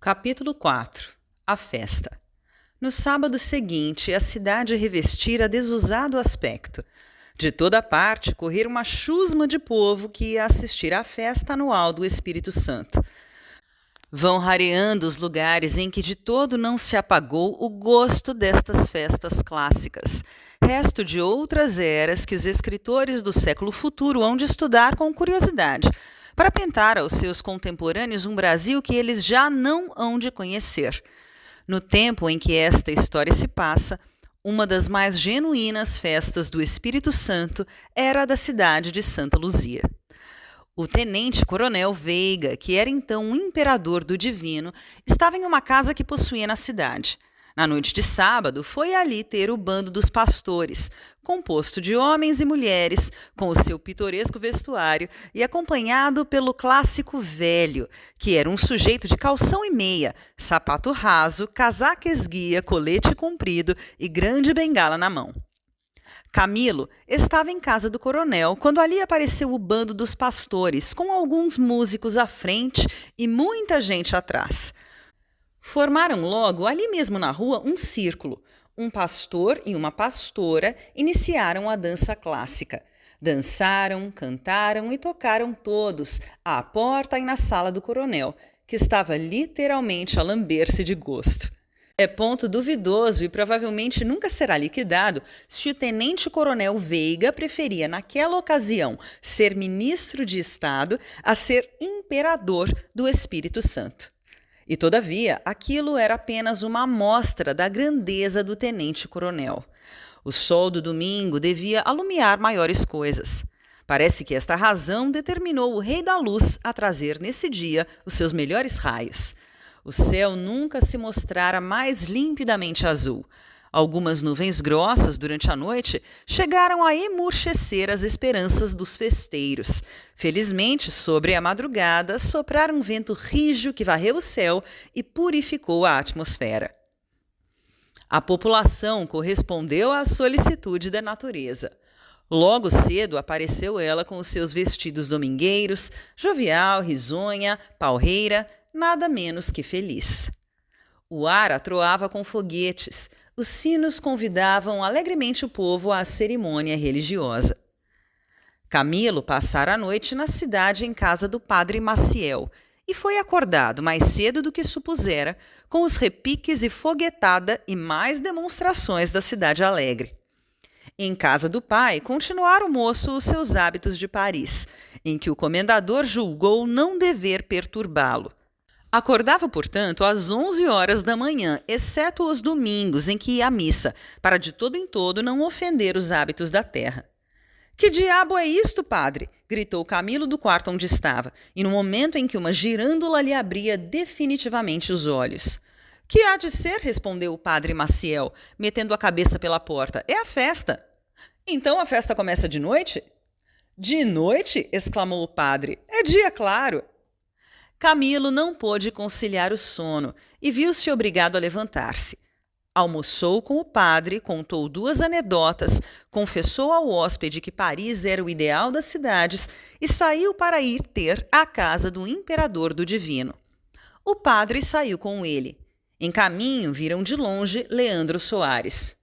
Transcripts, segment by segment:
Capítulo 4. A festa. No sábado seguinte, a cidade revestira desusado aspecto. De toda parte correra uma chusma de povo que ia assistir à festa anual do Espírito Santo. Vão rareando os lugares em que de todo não se apagou o gosto destas festas clássicas, resto de outras eras que os escritores do século futuro hão de estudar com curiosidade, para pintar aos seus contemporâneos um Brasil que eles já não hão de conhecer. No tempo em que esta história se passa, uma das mais genuínas festas do Espírito Santo era a da cidade de Santa Luzia. O tenente-coronel Veiga, que era então o imperador do Divino, estava em uma casa que possuía na cidade. Na noite de sábado, foi ali ter o bando dos pastores, composto de homens e mulheres, com o seu pitoresco vestuário e acompanhado pelo clássico velho, que era um sujeito de calção e meia, sapato raso, casaca esguia, colete comprido e grande bengala na mão. Camilo estava em casa do coronel quando ali apareceu o bando dos pastores, com alguns músicos à frente e muita gente atrás. Formaram logo, ali mesmo na rua, um círculo. Um pastor e uma pastora iniciaram a dança clássica. Dançaram, cantaram e tocaram todos, à porta e na sala do coronel, que estava literalmente a lamber-se de gosto. É ponto duvidoso e provavelmente nunca será liquidado se o tenente-coronel Veiga preferia, naquela ocasião, ser ministro de Estado a ser imperador do Espírito Santo. E, todavia, aquilo era apenas uma amostra da grandeza do tenente-coronel. O sol do domingo devia alumiar maiores coisas. Parece que esta razão determinou o Rei da Luz a trazer nesse dia os seus melhores raios. O céu nunca se mostrara mais limpidamente azul. Algumas nuvens grossas durante a noite chegaram a emurchecer as esperanças dos festeiros. Felizmente, sobre a madrugada, soprara um vento rijo que varreu o céu e purificou a atmosfera. A população correspondeu à solicitude da natureza. Logo cedo apareceu ela com os seus vestidos domingueiros, jovial, risonha, palreira, nada menos que feliz. O ar atroava com foguetes. Os sinos convidavam alegremente o povo à cerimônia religiosa. Camilo passara a noite na cidade em casa do padre Maciel e foi acordado mais cedo do que supusera, com os repiques e foguetada e mais demonstrações da cidade alegre. Em casa do pai, continuara o moço os seus hábitos de Paris, em que o comendador julgou não dever perturbá-lo. Acordava, portanto, às 11 horas da manhã, exceto os domingos em que ia à missa, para de todo em todo não ofender os hábitos da terra. «Que diabo é isto, padre?» gritou Camilo do quarto onde estava, e no momento em que uma girândola lhe abria definitivamente os olhos. «Que há de ser?» respondeu o padre Maciel, metendo a cabeça pela porta. «É a festa!» «Então a festa começa de noite?» «De noite?» exclamou o padre. «É dia claro!» Camilo não pôde conciliar o sono e viu-se obrigado a levantar-se. Almoçou com o padre, contou 2 anedotas, confessou ao hóspede que Paris era o ideal das cidades e saiu para ir ter à casa do imperador do Divino. O padre saiu com ele. Em caminho, viram de longe Leandro Soares.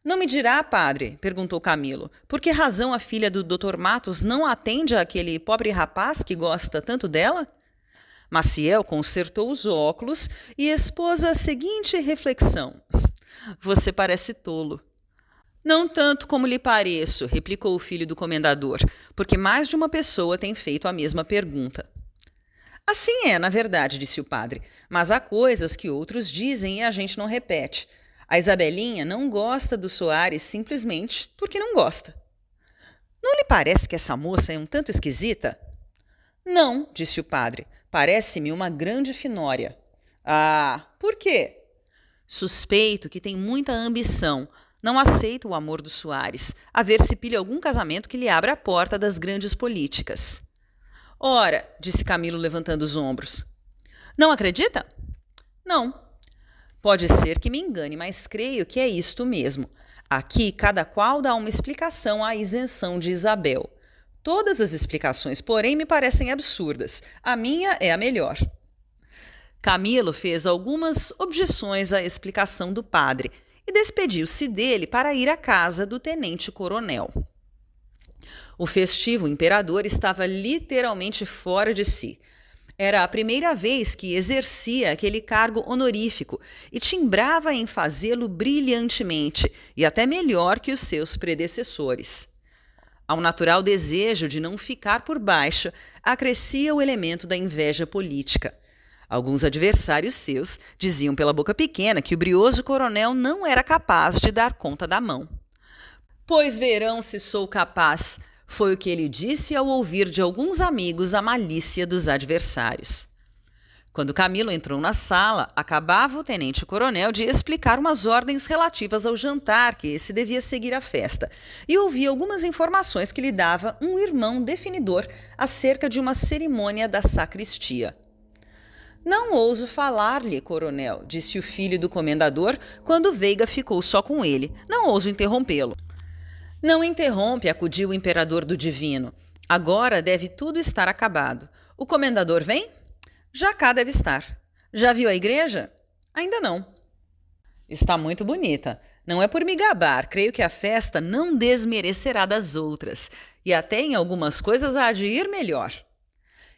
«Não me dirá, padre?» perguntou Camilo. «Por que razão a filha do Dr. Matos não atende àquele pobre rapaz que gosta tanto dela?» Maciel consertou os óculos e expôs a seguinte reflexão. «Você parece tolo.» «Não tanto como lhe pareço», replicou o filho do comendador, «porque mais de uma pessoa tem feito a mesma pergunta.» «Assim é, na verdade», disse o padre, «mas há coisas que outros dizem e a gente não repete. A Isabelinha não gosta do Soares simplesmente porque não gosta.» «Não lhe parece que essa moça é um tanto esquisita?» «Não», disse o padre, «parece-me uma grande finória.» «Ah, por quê?» «Suspeito que tem muita ambição. Não aceita o amor do Soares, a ver se pilha algum casamento que lhe abra a porta das grandes políticas.» «Ora», disse Camilo levantando os ombros. «Não acredita?» «Não.» «Pode ser que me engane, mas creio que é isto mesmo. Aqui cada qual dá uma explicação à isenção de Isabel. Todas as explicações, porém, me parecem absurdas. A minha é a melhor.» Camilo fez algumas objeções à explicação do padre e despediu-se dele para ir à casa do tenente-coronel. O festivo imperador estava literalmente fora de si. Era a primeira vez que exercia aquele cargo honorífico e timbrava em fazê-lo brilhantemente e até melhor que os seus predecessores. Ao natural desejo de não ficar por baixo, acrescia o elemento da inveja política. Alguns adversários seus diziam pela boca pequena que o brioso coronel não era capaz de dar conta da mão. "Pois verão se sou capaz", foi o que ele disse ao ouvir de alguns amigos a malícia dos adversários. Quando Camilo entrou na sala, acabava o tenente-coronel de explicar umas ordens relativas ao jantar que esse devia seguir à festa, e ouvia algumas informações que lhe dava um irmão definidor acerca de uma cerimônia da sacristia. "Não ouso falar-lhe, coronel", disse o filho do comendador, quando Veiga ficou só com ele. "Não ouso interrompê-lo." "Não interrompe", acudiu o imperador do divino. "Agora deve tudo estar acabado. O comendador vem?" "Já cá deve estar." "Já viu a igreja?" "Ainda não." "Está muito bonita. Não é por me gabar, creio que a festa não desmerecerá das outras, e até em algumas coisas há de ir melhor."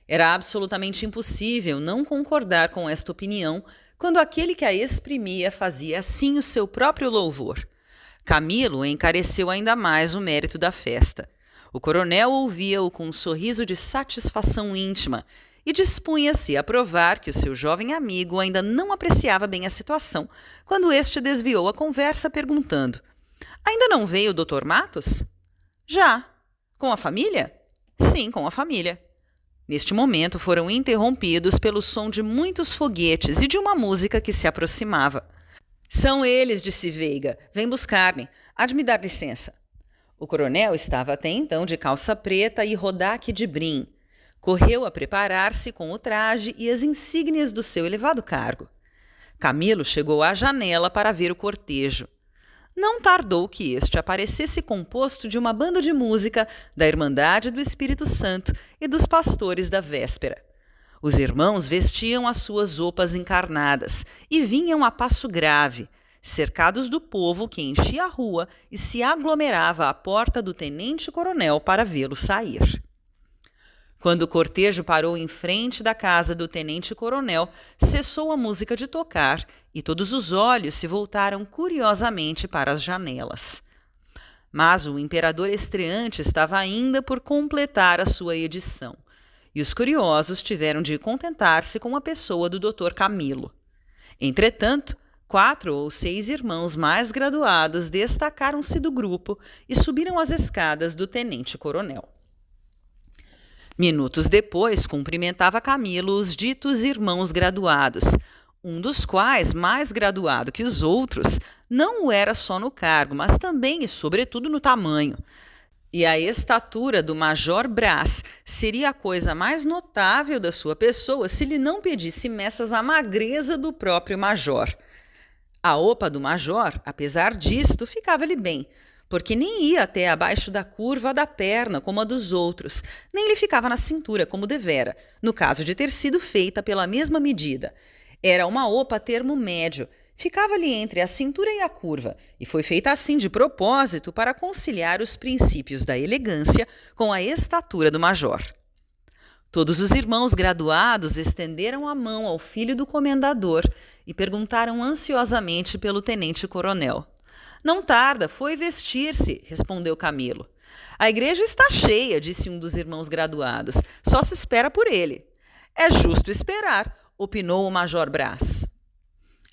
Era absolutamente impossível não concordar com esta opinião quando aquele que a exprimia fazia assim o seu próprio louvor. Camilo encareceu ainda mais o mérito da festa. O coronel ouvia-o com um sorriso de satisfação íntima e dispunha-se a provar que o seu jovem amigo ainda não apreciava bem a situação, quando este desviou a conversa perguntando: "Ainda não veio o Dr. Matos?" "Já." "Com a família?" "Sim, com a família." Neste momento foram interrompidos pelo som de muitos foguetes e de uma música que se aproximava. "São eles", disse Veiga. "Vem buscar-me. Há de me dar licença." O coronel estava até então de calça preta e rodaque de brim. Correu a preparar-se com o traje e as insígnias do seu elevado cargo. Camilo chegou à janela para ver o cortejo. Não tardou que este aparecesse composto de uma banda de música da Irmandade do Espírito Santo e dos pastores da véspera. Os irmãos vestiam as suas roupas encarnadas e vinham a passo grave, cercados do povo que enchia a rua e se aglomerava à porta do tenente-coronel para vê-lo sair. Quando o cortejo parou em frente da casa do tenente-coronel, cessou a música de tocar e todos os olhos se voltaram curiosamente para as janelas. Mas o imperador estreante estava ainda por completar a sua edição, e os curiosos tiveram de contentar-se com a pessoa do Dr. Camilo. Entretanto, 4 ou 6 irmãos mais graduados destacaram-se do grupo e subiram as escadas do tenente-coronel. Minutos depois, cumprimentava Camilo os ditos irmãos graduados, um dos quais, mais graduado que os outros, não o era só no cargo, mas também e sobretudo no tamanho. E a estatura do Major Brás seria a coisa mais notável da sua pessoa se lhe não pedisse meças à magreza do próprio Major. A opa do Major, apesar disto, ficava-lhe bem, porque nem ia até abaixo da curva da perna como a dos outros, nem lhe ficava na cintura como devera, no caso de ter sido feita pela mesma medida. Era uma opa termo médio, ficava-lhe entre a cintura e a curva, e foi feita assim de propósito para conciliar os princípios da elegância com a estatura do major. Todos os irmãos graduados estenderam a mão ao filho do comendador e perguntaram ansiosamente pelo tenente-coronel. "Não tarda, foi vestir-se", respondeu Camilo. "A igreja está cheia", disse um dos irmãos graduados. "Só se espera por ele." "É justo esperar", opinou o Major Brás.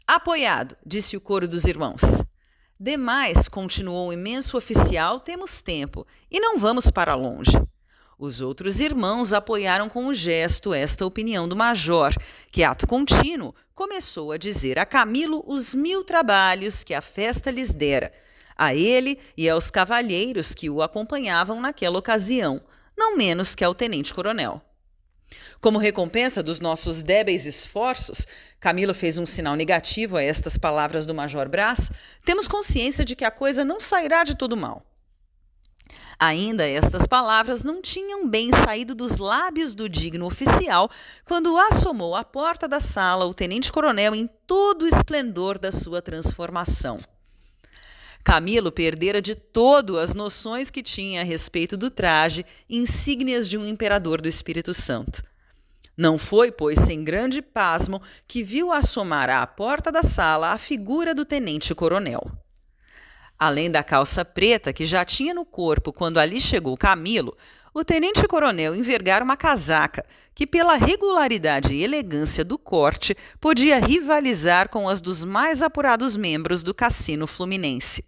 "Apoiado", disse o coro dos irmãos. "Demais", continuou o imenso oficial, "temos tempo e não vamos para longe." Os outros irmãos apoiaram com o gesto esta opinião do major, que, ato contínuo, começou a dizer a Camilo os 1000 trabalhos que a festa lhes dera, a ele e aos cavalheiros que o acompanhavam naquela ocasião, não menos que ao tenente-coronel. Como recompensa dos nossos débeis esforços, Camilo fez um sinal negativo a estas palavras do Major Brás, temos consciência de que a coisa não sairá de todo mal. Ainda estas palavras não tinham bem saído dos lábios do digno oficial quando assomou à porta da sala o tenente-coronel em todo o esplendor da sua transformação. Camilo perdera de todo as noções que tinha a respeito do traje, insígnias de um imperador do Espírito Santo. Não foi, pois, sem grande pasmo que viu assomar à porta da sala a figura do tenente-coronel. Além da calça preta que já tinha no corpo quando ali chegou Camilo, o tenente-coronel envergara uma casaca que, pela regularidade e elegância do corte, podia rivalizar com as dos mais apurados membros do Cassino Fluminense.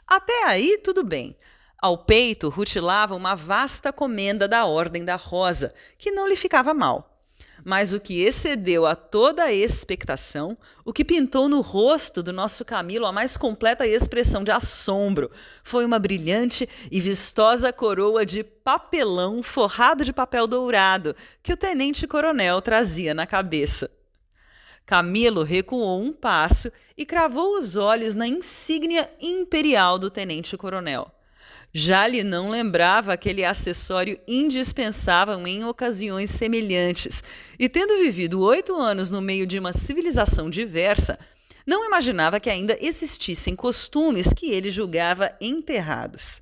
Até aí, tudo bem. Ao peito rutilava uma vasta comenda da Ordem da Rosa, que não lhe ficava mal. Mas o que excedeu a toda a expectação, o que pintou no rosto do nosso Camilo a mais completa expressão de assombro, foi uma brilhante e vistosa coroa de papelão forrado de papel dourado que o tenente-coronel trazia na cabeça. Camilo recuou um passo e cravou os olhos na insígnia imperial do tenente-coronel. Já lhe não lembrava aquele acessório indispensável em ocasiões semelhantes, e tendo vivido 8 anos no meio de uma civilização diversa, não imaginava que ainda existissem costumes que ele julgava enterrados.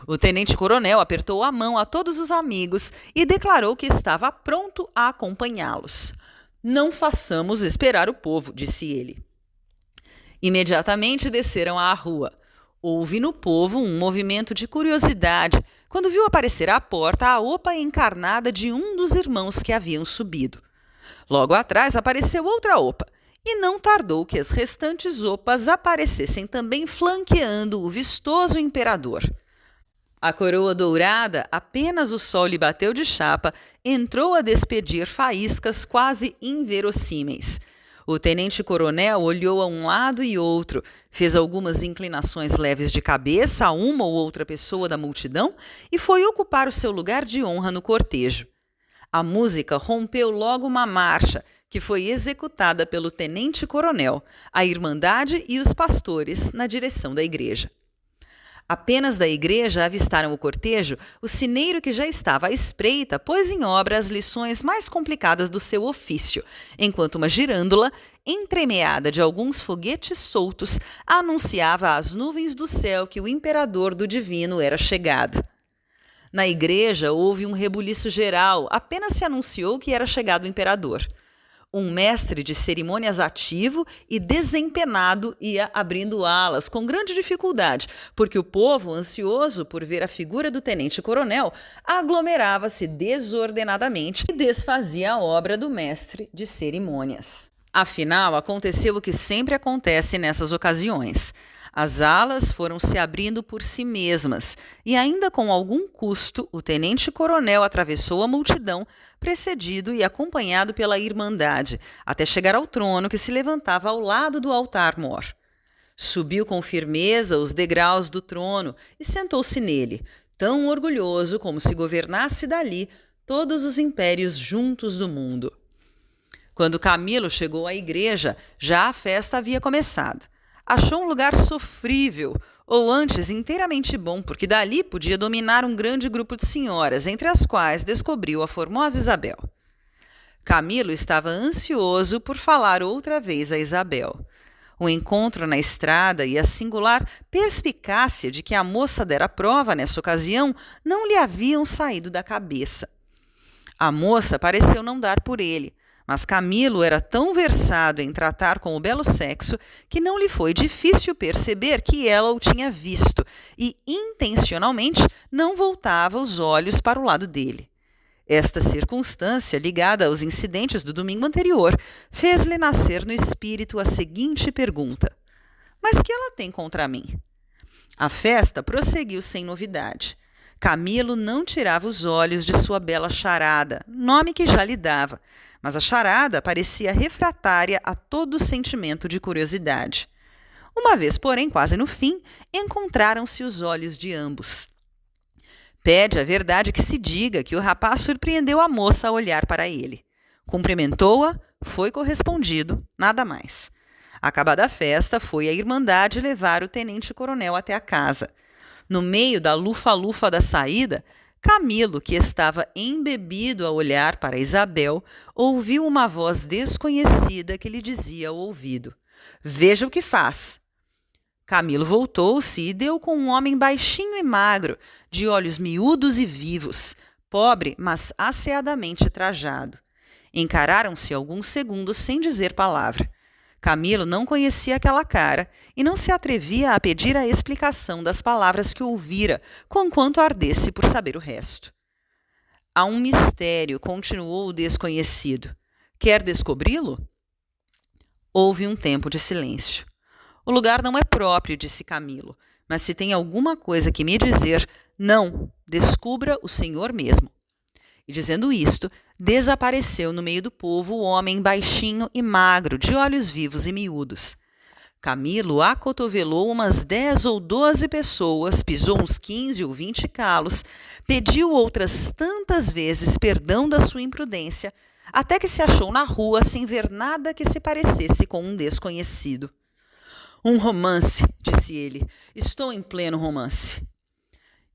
O tenente-coronel apertou a mão a todos os amigos e declarou que estava pronto a acompanhá-los. "Não façamos esperar o povo", disse ele. Imediatamente desceram à rua. Houve no povo um movimento de curiosidade quando viu aparecer à porta a opa encarnada de um dos irmãos que haviam subido. Logo atrás apareceu outra opa, e não tardou que as restantes opas aparecessem também flanqueando o vistoso imperador. A coroa dourada, apenas o sol lhe bateu de chapa, entrou a despedir faíscas quase inverossímeis. O tenente-coronel olhou a um lado e outro, fez algumas inclinações leves de cabeça a uma ou outra pessoa da multidão e foi ocupar o seu lugar de honra no cortejo. A música rompeu logo uma marcha, que foi executada pelo tenente-coronel, a Irmandade e os pastores na direção da igreja. Apenas da igreja avistaram o cortejo, o sineiro que já estava à espreita pôs em obra as lições mais complicadas do seu ofício, enquanto uma girândola, entremeada de alguns foguetes soltos, anunciava às nuvens do céu que o imperador do divino era chegado. Na igreja houve um rebuliço geral, apenas se anunciou que era chegado o imperador. Um mestre de cerimônias ativo e desempenado ia abrindo alas com grande dificuldade, porque o povo, ansioso por ver a figura do tenente-coronel, aglomerava-se desordenadamente e desfazia a obra do mestre de cerimônias. Afinal, aconteceu o que sempre acontece nessas ocasiões. As alas foram se abrindo por si mesmas e, ainda com algum custo, o tenente-coronel atravessou a multidão, precedido e acompanhado pela Irmandade, até chegar ao trono que se levantava ao lado do altar-mor. Subiu com firmeza os degraus do trono e sentou-se nele, tão orgulhoso como se governasse dali todos os impérios juntos do mundo. Quando Camilo chegou à igreja, já a festa havia começado. Achou um lugar sofrível, ou antes inteiramente bom, porque dali podia dominar um grande grupo de senhoras, entre as quais descobriu a formosa Isabel. Camilo estava ansioso por falar outra vez a Isabel. O encontro na estrada e a singular perspicácia de que a moça dera prova nessa ocasião não lhe haviam saído da cabeça. A moça pareceu não dar por ele, mas Camilo era tão versado em tratar com o belo sexo que não lhe foi difícil perceber que ela o tinha visto e, intencionalmente, não voltava os olhos para o lado dele. Esta circunstância, ligada aos incidentes do domingo anterior, fez-lhe nascer no espírito a seguinte pergunta: "Mas que ela tem contra mim?" A festa prosseguiu sem novidade. Camilo não tirava os olhos de sua bela charada, nome que já lhe dava, mas a charada parecia refratária a todo sentimento de curiosidade. Uma vez, porém, quase no fim, encontraram-se os olhos de ambos. Pede a verdade que se diga que o rapaz surpreendeu a moça a olhar para ele. Cumprimentou-a, foi correspondido, nada mais. Acabada a festa, foi a Irmandade levar o tenente-coronel até a casa. No meio da lufa-lufa da saída, Camilo, que estava embebido a olhar para Isabel, ouviu uma voz desconhecida que lhe dizia ao ouvido: "Veja o que faz." Camilo voltou-se e deu com um homem baixinho e magro, de olhos miúdos e vivos, pobre, mas asseadamente trajado. Encararam-se alguns segundos sem dizer palavra. Camilo não conhecia aquela cara e não se atrevia a pedir a explicação das palavras que ouvira, conquanto ardesse por saber o resto. "Há um mistério", continuou o desconhecido. "Quer descobri-lo?" Houve um tempo de silêncio. "O lugar não é próprio", disse Camilo, "mas se tem alguma coisa que me dizer, não, descubra o senhor mesmo." E dizendo isto, desapareceu no meio do povo o homem baixinho e magro, de olhos vivos e miúdos. Camilo acotovelou umas 10 ou 12 pessoas, pisou uns 15 ou 20 calos, pediu outras tantas vezes perdão da sua imprudência, até que se achou na rua sem ver nada que se parecesse com um desconhecido. "Um romance", disse ele. "Estou em pleno romance."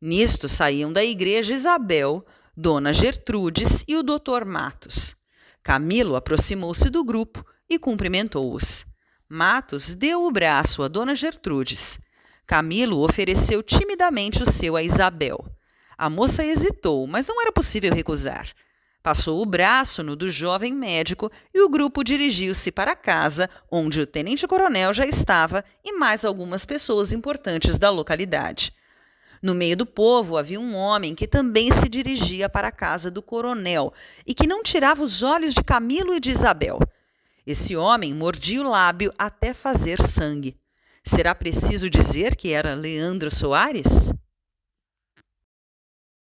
Nisto saíam da igreja Isabel, Dona Gertrudes e o Dr. Matos. Camilo aproximou-se do grupo e cumprimentou-os. Matos deu o braço a Dona Gertrudes. Camilo ofereceu timidamente o seu a Isabel. A moça hesitou, mas não era possível recusar. Passou o braço no do jovem médico e o grupo dirigiu-se para a casa, onde o tenente-coronel já estava e mais algumas pessoas importantes da localidade. No meio do povo havia um homem que também se dirigia para a casa do coronel e que não tirava os olhos de Camilo e de Isabel. Esse homem mordia o lábio até fazer sangue. Será preciso dizer que era Leandro Soares?